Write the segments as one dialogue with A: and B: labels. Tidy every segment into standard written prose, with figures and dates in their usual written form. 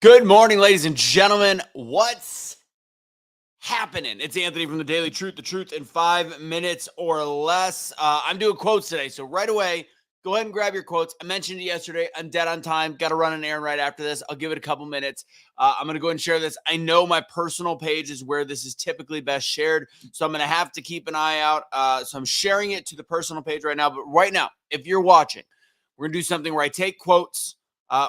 A: Good morning, ladies and gentlemen. What's happening? It's Anthony from the Daily Truth, the truth in 5 minutes or less. I'm doing quotes today. So right away, go ahead and grab your quotes. I mentioned it yesterday. I'm dead on time. Got to run an errand right after this. I'll give it a couple minutes. I'm going to go ahead and share this. I know my personal page is where this is typically best shared. So I'm going to have to keep an eye out. So I'm sharing it to the personal page right now. But right now, if you're watching, we're going to do something where I take quotes.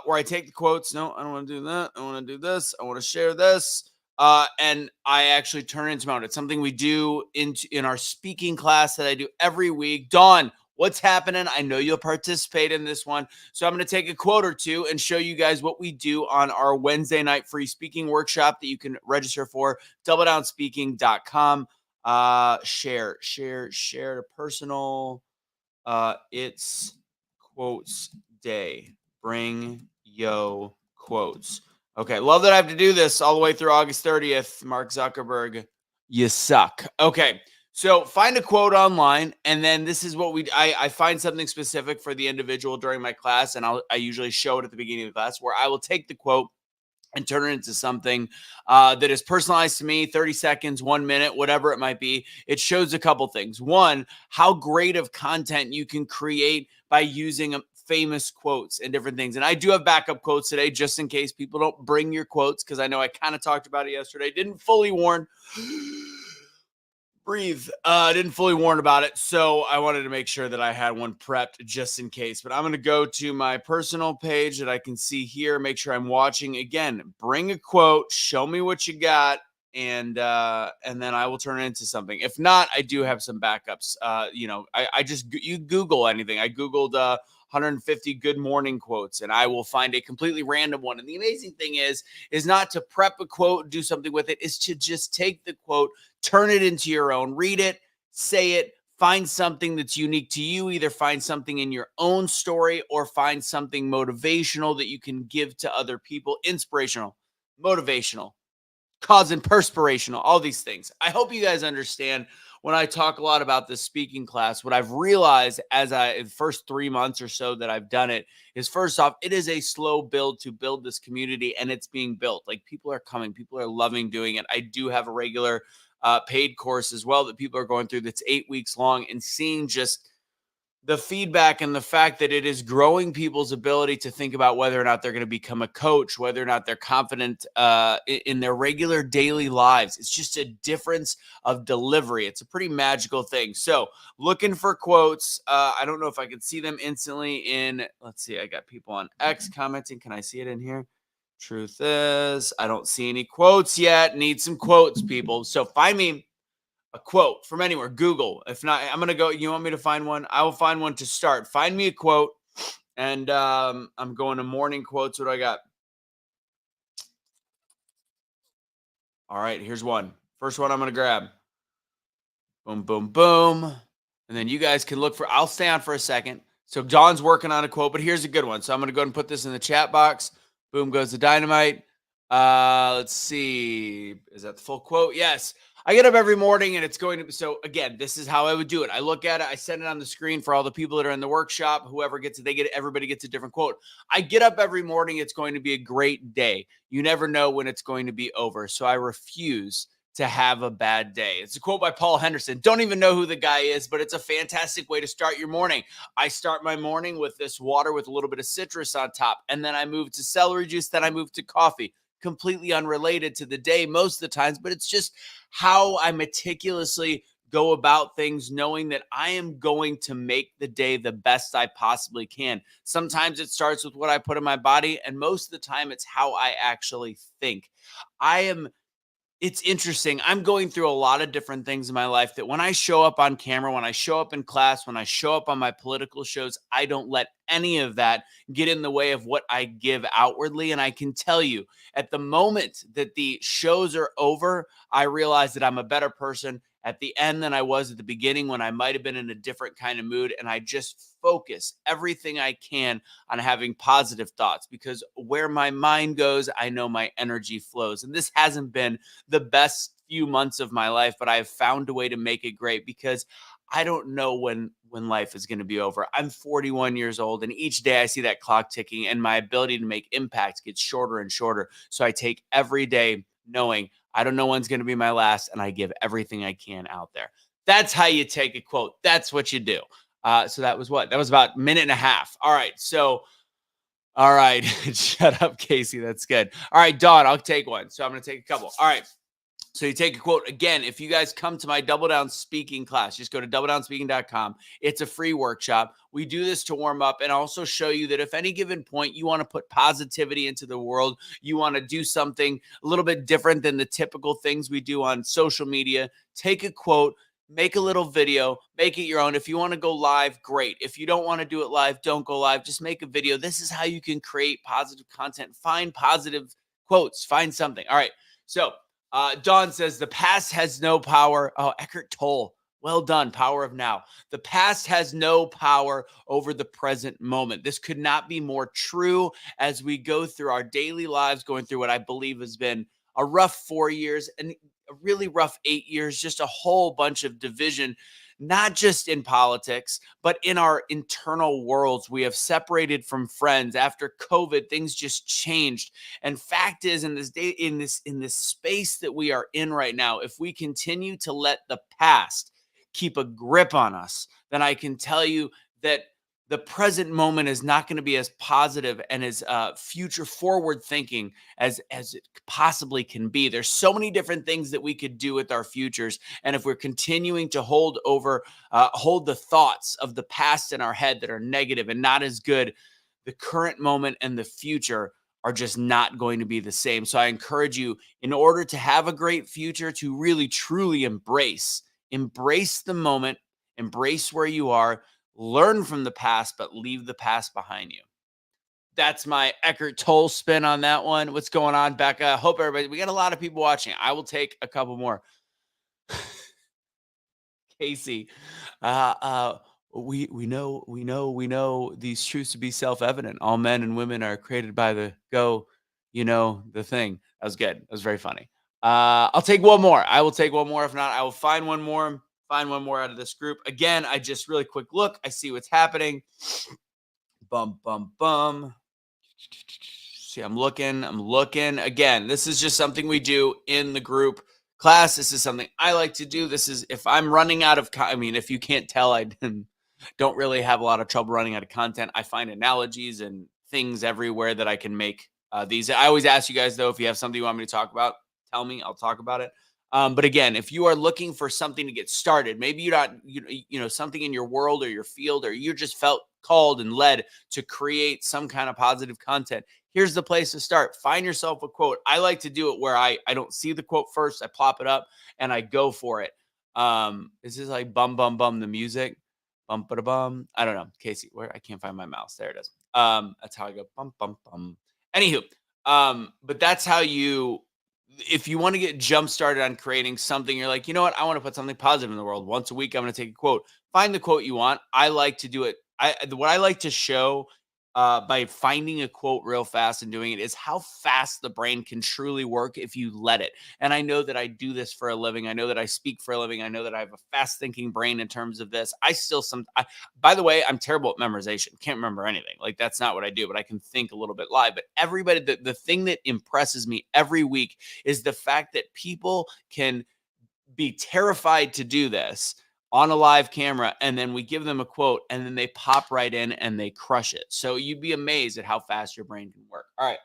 A: Where I take the quotes. No, I don't want to do that. I want to do this. I want to share this. And I actually turn it into mount. It's something we do in our speaking class that I do every week. Dawn, what's happening? I know you'll participate in this one. So I'm going to take a quote or two and show you guys what we do on our Wednesday night free speaking workshop that you can register for, doubledownspeaking.com. Share to personal. It's quotes day. Bring yo quotes. Okay, love that I have to do this all the way through August 30th. Mark Zuckerberg, you suck. Okay, so find a quote online, and then this is what I find something specific for the individual during my class, and I usually show it at the beginning of the class, where I will take the quote and turn it into something that is personalized to me, 30 seconds, 1 minute, whatever it might be. It shows a couple things. One, how great of content you can create by using famous quotes and different things. And I do have backup quotes today, just in case people don't bring your quotes, because I know I kind of talked about it yesterday. Didn't fully warn. Breathe. Didn't fully warn about it, so I wanted to make sure that I had one prepped just in case. But I'm going to go to my personal page that I can see here, make sure I'm watching. Again, bring a quote, show me what you got, and then I will turn it into something. If not, I do have some backups. I just you Google anything. I Googled 150 good morning quotes, and I will find a completely random one. And the amazing thing is not to prep a quote, do something with it, is to just take the quote, turn it into your own, read it, say it, find something that's unique to you, either find something in your own story or find something motivational that you can give to other people, inspirational, motivational, causing perspirational, all these things. I hope you guys understand when I talk a lot about this speaking class, what I've realized in the first 3 months or so that I've done it is, first off, it is a slow build to build this community, and it's being built. Like, people are coming, people are loving doing it. I do have a regular paid course as well that people are going through that's 8 weeks long, and seeing just the feedback and the fact that it is growing people's ability to think about whether or not they're going to become a coach, whether or not they're confident in their regular daily lives. It's just a difference of delivery. It's a pretty magical thing. So, looking for quotes. I don't know if I can see them instantly let's see, I got people on X commenting. Can I see it in here? Truth is, I don't see any quotes yet. Need some quotes, people. So find me a quote from anywhere. Google. If not, I'm gonna go. You want me to find one? I will find one to start. Find me a quote, and I'm going to morning quotes. What do I got? All right, here's one. First one I'm gonna grab. Boom, boom, boom, and then you guys can look for. I'll stay on for a second. So John's working on a quote, but here's a good one. So I'm gonna go ahead and put this in the chat box. Boom goes the dynamite. Let's see. Is that the full quote? Yes. I get up every morning and it's going to be, so again, this is how I would do it. I look at it, I send it on the screen for all the people that are in the workshop. Whoever gets it, everybody gets a different quote. I get up every morning, it's going to be a great day. You never know when it's going to be over. So I refuse to have a bad day. It's a quote by Paul Henderson. Don't even know who the guy is, but it's a fantastic way to start your morning. I start my morning with this water with a little bit of citrus on top, and then I move to celery juice, then I move to coffee. Completely unrelated to the day most of the times, but it's just how I meticulously go about things, knowing that I am going to make the day the best I possibly can. Sometimes it starts with what I put in my body, and most of the time it's how I actually think. It's interesting. I'm going through a lot of different things in my life that when I show up on camera, when I show up in class, when I show up on my political shows, I don't let any of that get in the way of what I give outwardly. And I can tell you, at the moment that the shows are over, I realize that I'm a better person at the end than I was at the beginning, when I might have been in a different kind of mood. And I just focus everything I can on having positive thoughts, because where my mind goes, I know my energy flows. And this hasn't been the best few months of my life, but I have found a way to make it great, because I don't know when when life is going to be over. I'm 41 years old, and each day I see that clock ticking, and my ability to make impact gets shorter and shorter. So I take every day knowing I don't know when's going to be my last, and I give everything I can out there. That's how you take a quote. That's what you do. So that was what? That was about a minute and a half. All right. So, all right. Shut up, Casey. That's good. All right, Dawn, I'll take one. So I'm going to take a couple. All right. So you take a quote. Again, if you guys come to my Double Down Speaking class, just go to doubledownspeaking.com. It's a free workshop. We do this to warm up and also show you that if any given point you want to put positivity into the world, you want to do something a little bit different than the typical things we do on social media, take a quote, make a little video, make it your own. If you want to go live, great. If you don't want to do it live, don't go live. Just make a video. This is how you can create positive content. Find positive quotes. Find something. All right. So Dawn says, the past has no power. Oh, Eckhart Tolle. Well done. Power of now. The past has no power over the present moment. This could not be more true as we go through our daily lives, going through what I believe has been a rough 4 years and a really rough 8 years, just a whole bunch of division, not just in politics, but in our internal worlds. We have separated from friends. After COVID, things just changed. And fact is, in this day, in this space that we are in right now, if we continue to let the past keep a grip on us, then I can tell you that the present moment is not going to be as positive and as future forward thinking as it possibly can be. There's so many different things that we could do with our futures, and if we're continuing to hold the thoughts of the past in our head that are negative and not as good, the current moment and the future are just not going to be the same. So I encourage you, in order to have a great future, to really truly embrace the moment, embrace where you are. Learn from the past, but leave the past behind you. That's my Eckhart Tolle spin on that one. What's going on, Becca? Hope everybody, we got a lot of people watching. I will take a couple more. Casey, we know these truths to be self-evident. All men and women are created by the the thing. That was good. That was very funny. I'll take one more. I will take one more. If not, I will find one more. Find one more out of this group. Again, I just really quick look. I see what's happening. Bum, bum, bum. See, I'm looking. Again, this is just something we do in the group class. This is something I like to do. This is, if I'm running out of, if you can't tell, I don't really have a lot of trouble running out of content. I find analogies and things everywhere that I can make these. I always ask you guys, though, if you have something you want me to talk about, tell me. I'll talk about it. But again, if you are looking for something to get started, maybe you're not, something in your world or your field, or you just felt called and led to create some kind of positive content, here's the place to start. Find yourself a quote. I like to do it where I don't see the quote first. I plop it up and I go for it. Is this like bum, bum, bum, the music? Bum, ba, bum. I don't know. Casey, where? I can't find my mouse. There it is. That's how I go. Bum, bum, bum. Anywho, but that's how you, if you want to get jump started on creating something, you're like, you know what? I want to put something positive in the world. Once a week, I'm going to take a quote. Find the quote you want. I like to do it. What I like to show by finding a quote real fast and doing it is how fast the brain can truly work if you let it. And I know that I do this for a living. I know that I speak for a living. I know that I have a fast thinking brain in terms of this. By the way, I'm terrible at memorization. Can't remember anything. Like, that's not what I do, but I can think a little bit live. But everybody, the thing that impresses me every week is the fact that people can be terrified to do this on a live camera, and then we give them a quote, and then they pop right in and they crush it. So you'd be amazed at how fast your brain can work. All right.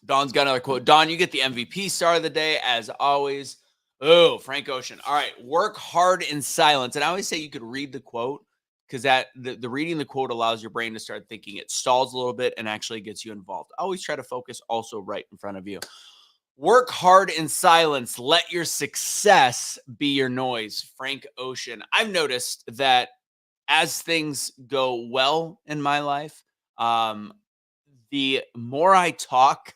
A: Dawn's got another quote. Dawn, you get the MVP star of the day, as always. Oh, Frank Ocean. All right. Work hard in silence. And I always say you could read the quote, because the reading the quote allows your brain to start thinking. It stalls a little bit and actually gets you involved. Always try to focus also right in front of you. Work hard in silence. Let your success be your noise. Frank Ocean. I've noticed that as things go well in my life, the more I talk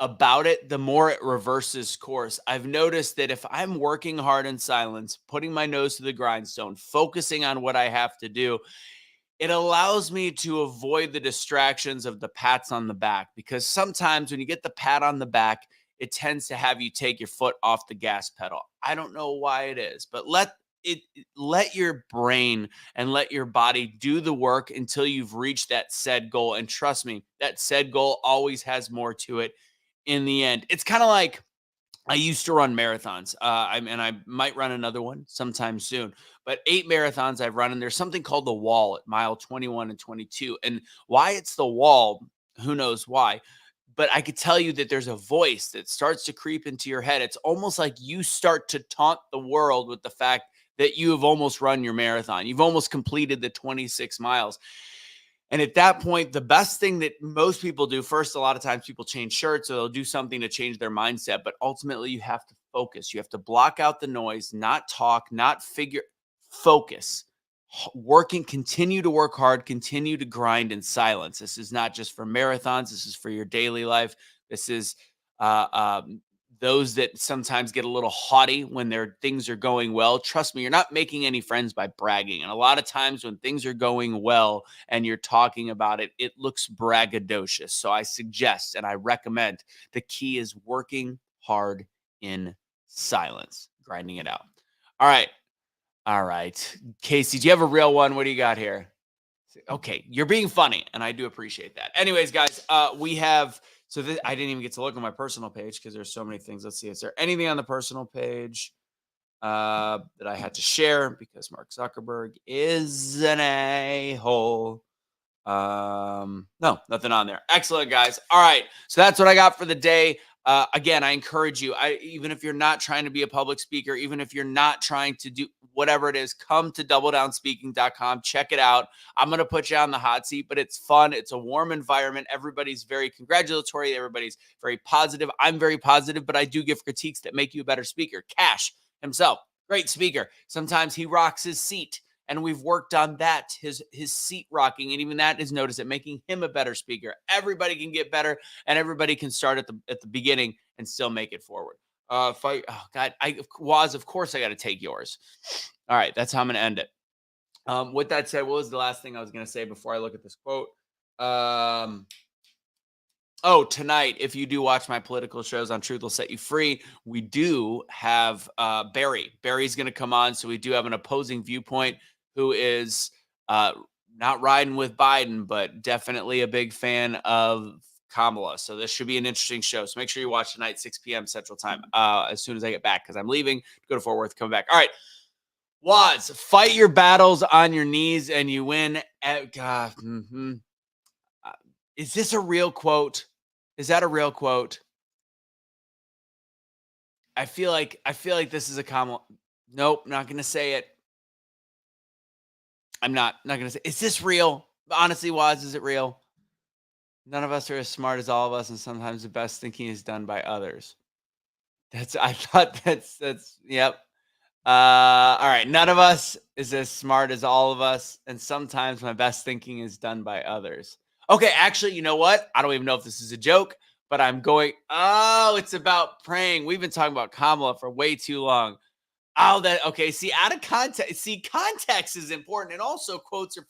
A: about it, the more it reverses course. I've noticed that if I'm working hard in silence, putting my nose to the grindstone, focusing on what I have to do, it allows me to avoid the distractions of the pats on the back, because sometimes when you get the pat on the back, it tends to have you take your foot off the gas pedal. I don't know why it is, but let let your brain and let your body do the work until you've reached that said goal. And trust me, that said goal always has more to it in the end. It's kind of like I used to run marathons, and I might run another one sometime soon. But 8 marathons I've run, and there's something called the wall at mile 21 and 22. And why it's the wall, who knows why? But I could tell you that there's a voice that starts to creep into your head. It's almost like you start to taunt the world with the fact that you have almost run your marathon. You've almost completed the 26 miles. And at that point, the best thing that most people do, first, a lot of times people change shirts or they'll do something to change their mindset. But ultimately, you have to focus. You have to block out the noise, not talk, not focus. Working, continue to work hard, continue to grind in silence. This is not just for marathons. This is for your daily life. This is uh, um, those that sometimes get a little haughty when their things are going well. Trust me, you're not making any friends by bragging. And a lot of times when things are going well and you're talking about it, it looks braggadocious. So I suggest and I recommend the key is working hard in silence, grinding it out. All right. All right. Casey, do you have a real one? What do you got here? Okay, you're being funny, and I do appreciate that. Anyways, guys, we have I didn't even get to look on my personal page because there's so many things. Let's see, is there anything on the personal page that I had to share because Mark Zuckerberg is an a-hole? No, nothing on there. Excellent, guys. All right, so that's what I got for the day. Again, I encourage you, even if you're not trying to be a public speaker, even if you're not trying to do whatever it is, come to doubledownspeaking.com. Check it out. I'm going to put you on the hot seat, but it's fun. It's a warm environment. Everybody's very congratulatory. Everybody's very positive. I'm very positive, but I do give critiques that make you a better speaker. Cash himself, great speaker. Sometimes he rocks his seat. And we've worked on that, his seat rocking, and even that is noticed at making him a better speaker. Everybody can get better, and everybody can start at the beginning and still make it forward. Oh God, Waz, of course I got to take yours. All right, that's how I'm gonna end it. With that said, what was the last thing I was gonna say before I look at this quote? Oh, tonight, if you do watch my political shows on Truth Will Set You Free, we do have Barry. Barry's going to come on, so we do have an opposing viewpoint who is not riding with Biden, but definitely a big fan of Kamala. So this should be an interesting show. So make sure you watch tonight, 6 p.m. Central Time, as soon as I get back, because I'm leaving to go to Fort Worth, coming back. All right. Waz, fight your battles on your knees and you win. God, is this a real quote? Is that a real quote? I feel like this is a Kamala. Nope, not going to say it. I'm not going to say. Is this real? Honestly, Waz, is it real? None of us are as smart as all of us, and sometimes the best thinking is done by others. I thought that's yep. All right, none of us is as smart as all of us, and sometimes my best thinking is done by others. Okay, actually, you know what? I don't even know if this is a joke, but I'm going, oh, it's about praying. We've been talking about Kamala for way too long. Oh, okay. See, out of context, context is important. And also quotes are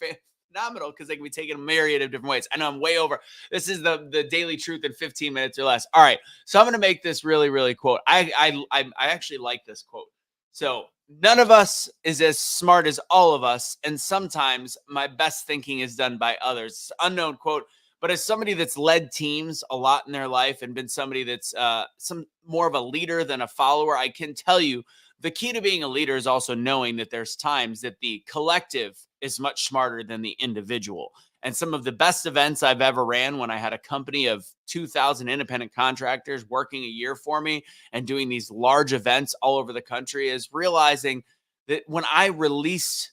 A: phenomenal because they can be taken a myriad of different ways. I know I'm way over. This is the daily truth in 15 minutes or less. All right. So I'm going to make this really, really quote. I actually like this quote. So none of us is as smart as all of us. And sometimes my best thinking is done by others. It's an unknown quote. But as somebody that's led teams a lot in their life and been somebody that's some more of a leader than a follower, I can tell you the key to being a leader is also knowing that there's times that the collective is much smarter than the individual. And some of the best events I've ever ran when I had a company of 2,000 independent contractors working a year for me and doing these large events all over the country is realizing that when I released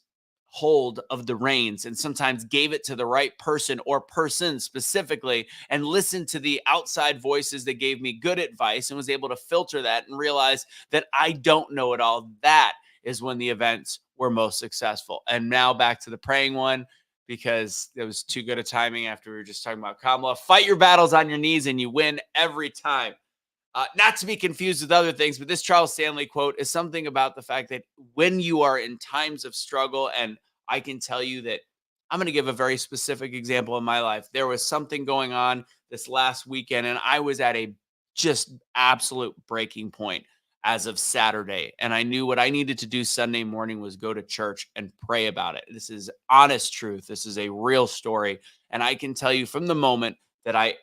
A: hold of the reins and sometimes gave it to the right person or person specifically and listened to the outside voices that gave me good advice and was able to filter that and realize that I don't know it all. That is when the events were most successful. And now back to the praying one, because it was too good a timing after we were just talking about Kamala. Fight your battles on your knees and you win every time. Not to be confused with other things, but this Charles Stanley quote is something about the fact that when you are in times of struggle, and I can tell you that I'm going to give a very specific example in my life. There was something going on this last weekend, and I was at a just absolute breaking point. as of Saturday. And I knew what I needed to do Sunday morning was go to church and pray about it. This is honest truth. This is a real story. And I can tell you from the moment that I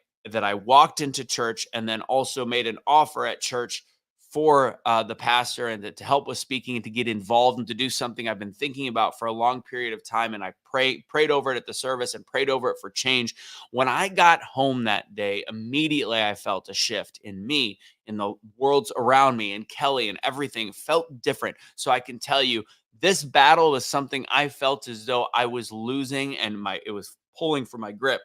A: walked into church and then also made an offer at church for the pastor and to help with speaking and to get involved and to do something I've been thinking about for a long period of time. And I prayed over it at the service and prayed over it for change. When I got home that day, immediately I felt a shift in me, in the worlds around me, and Kelly, and everything felt different. So I can tell you, this battle was something I felt as though I was losing, and it was pulling for my grip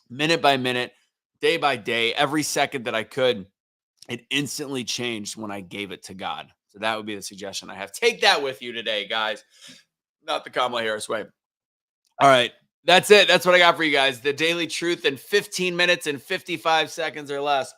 A: minute by minute, day by day, every second that I could. It instantly changed when I gave it to God. So that would be the suggestion I have. Take that with you today, guys. Not the Kamala Harris way. All right. That's it. That's what I got for you guys. The daily truth in 15 minutes and 55 seconds or less.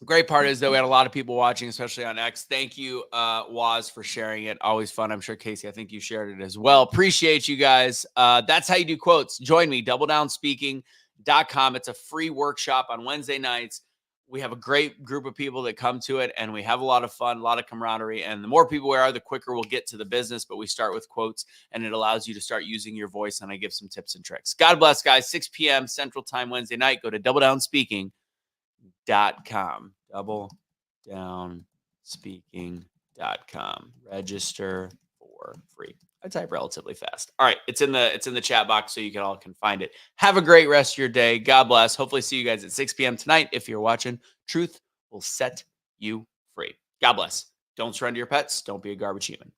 A: The great part is that we had a lot of people watching, especially on X. Thank you, Waz, for sharing it. Always fun. I'm sure, Casey, I think you shared it as well. Appreciate you guys. That's how you do quotes. Join me, doubledownspeaking.com. It's a free workshop on Wednesday nights. We have a great group of people that come to it, and we have a lot of fun, a lot of camaraderie. And the more people we are, the quicker we'll get to the business. But we start with quotes, and it allows you to start using your voice. And I give some tips and tricks. God bless, guys. 6 p.m. Central Time Wednesday night. Go to doubledownspeaking.com. Doubledownspeaking.com. Register for free. I type relatively fast. All right, it's in the chat box so you can find it. Have a great rest of your day. God bless. Hopefully see you guys at 6 p.m. tonight. If you're watching, truth will set you free. God bless. Don't surrender your pets. Don't be a garbage human.